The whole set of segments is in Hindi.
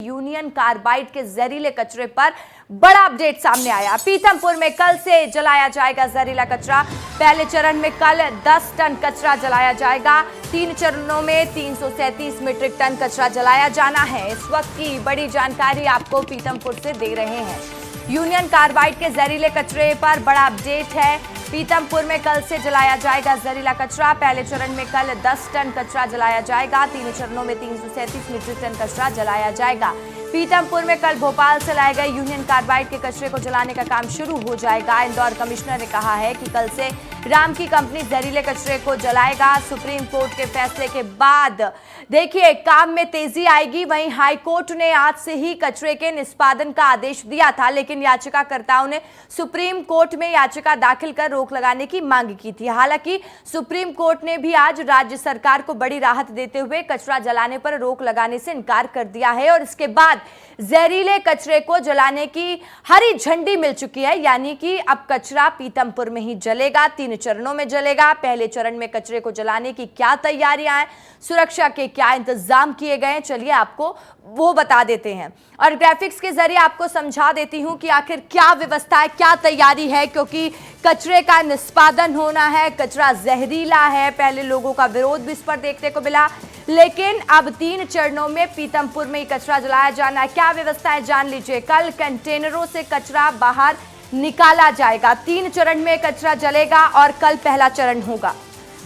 यूनियन कार्बाइड के जहरीले कचरे पर बड़ा अपडेट सामने आया। पीथमपुर में कल से जलाया जाएगा जहरीला कचरा। पहले चरण में कल 10 टन कचरा जलाया जाएगा। 3 चरणों में 337 मीट्रिक टन कचरा जलाया जाना है। इस वक्त की बड़ी जानकारी आपको पीथमपुर से दे रहे हैं। यूनियन कार्बाइड के जहरीले कचरे पर बड़ा अपडेट है। पीथमपुर में कल से जलाया जाएगा जहरीला कचरा। पहले चरण में कल 10 टन कचरा जलाया जाएगा। 3 चरणों में 337 मीट्रिक टन कचरा जलाया जाएगा। पीथमपुर में कल भोपाल से लाए गए यूनियन कार्बाइड के कचरे को जलाने का काम शुरू हो जाएगा। इंदौर कमिश्नर ने कहा है कि कल से राम की कंपनी जहरीले कचरे को जलाएगा। सुप्रीम कोर्ट के फैसले के बाद देखिए काम में तेजी आएगी। वहीं हाई कोर्ट ने आज से ही कचरे के निष्पादन का आदेश दिया था, लेकिन याचिकाकर्ताओं ने सुप्रीम कोर्ट में याचिका दाखिल कर रोक लगाने की मांग की थी। हालांकि सुप्रीम कोर्ट ने भी आज राज्य सरकार को बड़ी राहत देते हुए कचरा जलाने पर रोक लगाने से इनकार कर दिया है और इसके बाद जहरीले कचरे को जलाने की हरी झंडी मिल चुकी है। यानी कि अब कचरा पीथमपुर में ही जलेगा। 3 चरणों में जलेगा। पहले चरण में कचरे को जलाने की क्या तैयारियां हैं, सुरक्षा के क्या इंतजाम किए गए हैं, चलिए आपको वो बता देते हैं और ग्राफिक्स के जरिए आपको समझा देती हूं कि आखिर क्या व्यवस्था है, क्या तैयारी है, क्योंकि कचरे का निष्पादन होना है। कचरा जहरीला है। पहले लोगों का विरोध भी इस पर देखने को मिला, लेकिन अब 3 चरणों में पीथमपुर में ही कचरा जलाया जाना है। क्या व्यवस्था है जान लीजिए। कल कंटेनरों से कचरा बाहर निकाला जाएगा। 3 चरण में कचरा जलेगा और कल पहला चरण होगा।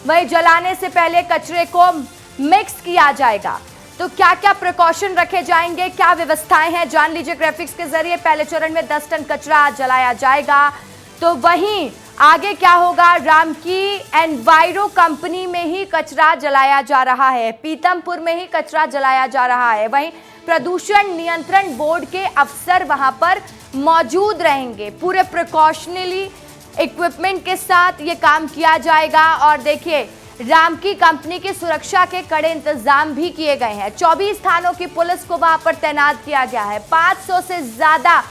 वहीं जलाने से पहले कचरे को मिक्स किया जाएगा। तो क्या क्या प्रिकॉशन रखे जाएंगे, क्या व्यवस्थाएं हैं, जान लीजिए ग्राफिक्स के जरिए। पहले चरण में 10 टन कचरा जलाया जाएगा। तो वहीं आगे क्या होगा, राम की एनवायरो कंपनी में ही कचरा जलाया जा रहा है। पीथमपुर में ही कचरा जलाया जा रहा है। वहीं प्रदूषण नियंत्रण बोर्ड के अफसर वहां पर मौजूद रहेंगे। पूरे प्रिकॉशनरी इक्विपमेंट के साथ ये काम किया जाएगा। और देखिए राम की कंपनी की सुरक्षा के कड़े इंतजाम भी किए गए हैं। 24 थानों की पुलिस को वहां पर तैनात किया गया है। 500 से ज्यादा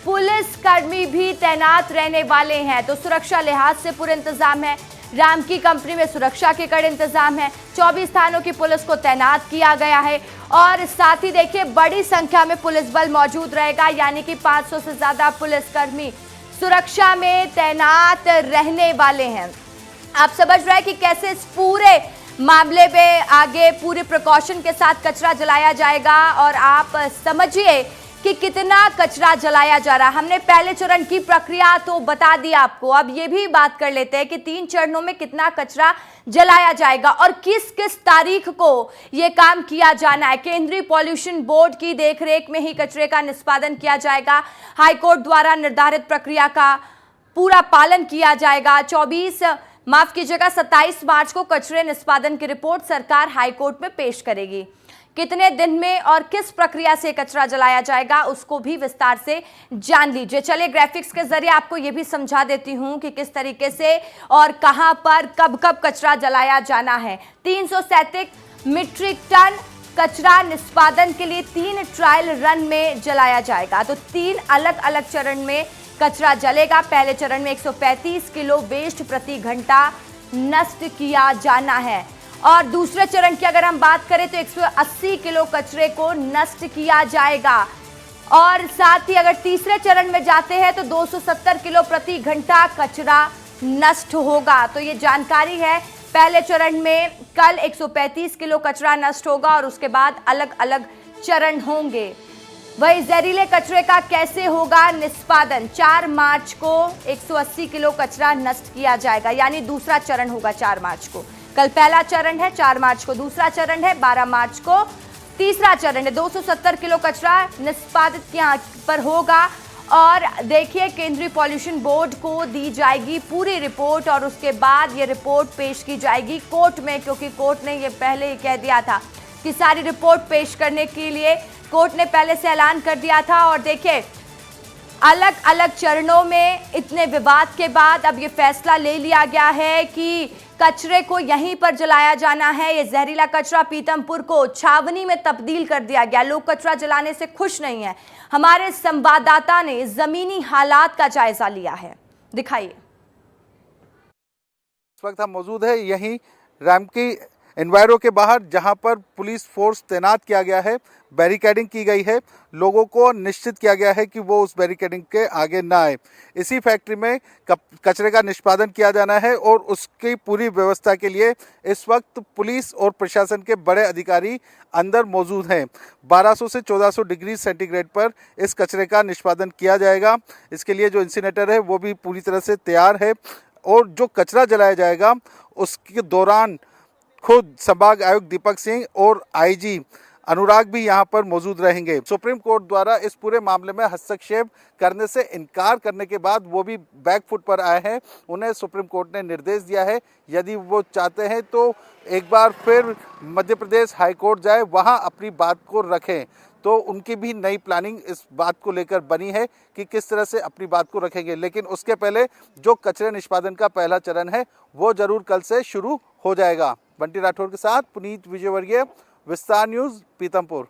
पुलिस कर्मी भी तैनात रहने वाले हैं। तो सुरक्षा लिहाज से पूरे इंतजाम है। राम की कंपनी में सुरक्षा के कड़े इंतजाम है। 24 थानों की पुलिस को तैनात किया गया है और साथ ही देखिए बड़ी संख्या में पुलिस बल मौजूद रहेगा। यानी कि 500 से ज्यादा पुलिसकर्मी सुरक्षा में तैनात रहने वाले हैं। आप समझ रहे हैं कि कैसे इस पूरे मामले में आगे पूरे प्रिकॉशन के साथ कचरा जलाया जाएगा। और आप समझिए कि कितना कचरा जलाया जा रहा है। हमने पहले चरण की प्रक्रिया तो बता दी आपको। अब ये भी बात कर लेते हैं कि 3 चरणों में कितना कचरा जलाया जाएगा और किस किस तारीख को ये काम किया जाना है। केंद्रीय पॉल्यूशन बोर्ड की देखरेख में ही कचरे का निष्पादन किया जाएगा। हाईकोर्ट द्वारा निर्धारित प्रक्रिया का पूरा पालन किया जाएगा। 27 मार्च को कचरे निष्पादन की रिपोर्ट सरकार हाईकोर्ट में पेश करेगी। कितने दिन में और किस प्रक्रिया से कचरा जलाया जाएगा उसको भी विस्तार से जान लीजिए। चलिए ग्राफिक्स के जरिए आपको यह भी समझा देती हूं कि किस तरीके से और कहां पर कब कब कचरा जलाया जाना है। 337 मीट्रिक टन कचरा निष्पादन के लिए 3 ट्रायल रन में जलाया जाएगा। तो 3 अलग अलग चरण में कचरा जलेगा। पहले चरण में 135 किलो वेस्ट प्रति घंटा नष्ट किया जाना है और दूसरे चरण की अगर हम बात करें तो 180 किलो कचरे को नष्ट किया जाएगा। और साथ ही अगर तीसरे चरण में जाते हैं तो 270 किलो प्रति घंटा कचरा नष्ट होगा। तो ये जानकारी है। पहले चरण में कल 135 किलो कचरा नष्ट होगा और उसके बाद अलग अलग चरण होंगे। वही जहरीले कचरे का कैसे होगा निष्पादन। 4 मार्च को 180 किलो कचरा नष्ट किया जाएगा। यानी दूसरा चरण होगा 4 मार्च को। कल पहला चरण है, 4 मार्च को दूसरा चरण है, 12 मार्च को तीसरा चरण है। 270 किलो कचरा निष्पादित यहाँ पर होगा। और देखिए केंद्रीय पॉल्यूशन बोर्ड को दी जाएगी पूरी रिपोर्ट और उसके बाद ये रिपोर्ट पेश की जाएगी कोर्ट में, क्योंकि कोर्ट ने ये पहले ही कह दिया था कि सारी रिपोर्ट पेश करने के लिए कोर्ट ने पहले से ऐलान कर दिया था। और देखिए अलग अलग चरणों में इतने विवाद के बाद अब ये फैसला ले लिया गया है कि कचरे को यहीं पर जलाया जाना है। ये जहरीला कचरा पीथमपुर को छावनी में तब्दील कर दिया गया। लोग कचरा जलाने से खुश नहीं है। हमारे संवाददाता ने जमीनी हालात का जायजा लिया है, दिखाइए। इस वक्त हम मौजूद है यहीं राम की एनवायरो के बाहर जहां पर पुलिस फोर्स तैनात किया गया है, बैरिकेडिंग की गई है, लोगों को निश्चित किया गया है कि वो उस बैरिकेडिंग के आगे ना आए। इसी फैक्ट्री में कचरे का निष्पादन किया जाना है और उसकी पूरी व्यवस्था के लिए इस वक्त पुलिस और प्रशासन के बड़े अधिकारी अंदर मौजूद हैं। 1200 से 1400 डिग्री सेंटीग्रेड पर इस कचरे का निष्पादन किया जाएगा। इसके लिए जो इंसिनेटर है वो भी पूरी तरह से तैयार है और जो कचरा जलाया जाएगा उसके दौरान खुद संभाग आयुक्त दीपक सिंह और आईजी अनुराग भी यहां पर मौजूद रहेंगे। सुप्रीम कोर्ट द्वारा इस पूरे मामले में हस्तक्षेप करने से इनकार करने के बाद वो भी बैकफुट पर आए हैं। उन्हें सुप्रीम कोर्ट ने निर्देश दिया है यदि वो चाहते हैं तो एक बार फिर मध्य प्रदेश हाई कोर्ट जाए, वहां अपनी बात को रखें। तो उनकी भी नई प्लानिंग इस बात को लेकर बनी है कि किस तरह से अपनी बात को रखेंगे। लेकिन उसके पहले जो कचरे निष्पादन का पहला चरण है वो जरूर कल से शुरू हो जाएगा। बंटी राठौर के साथ पुनीत विजयवर्गीय, विस्तार न्यूज़, पीतमपुर।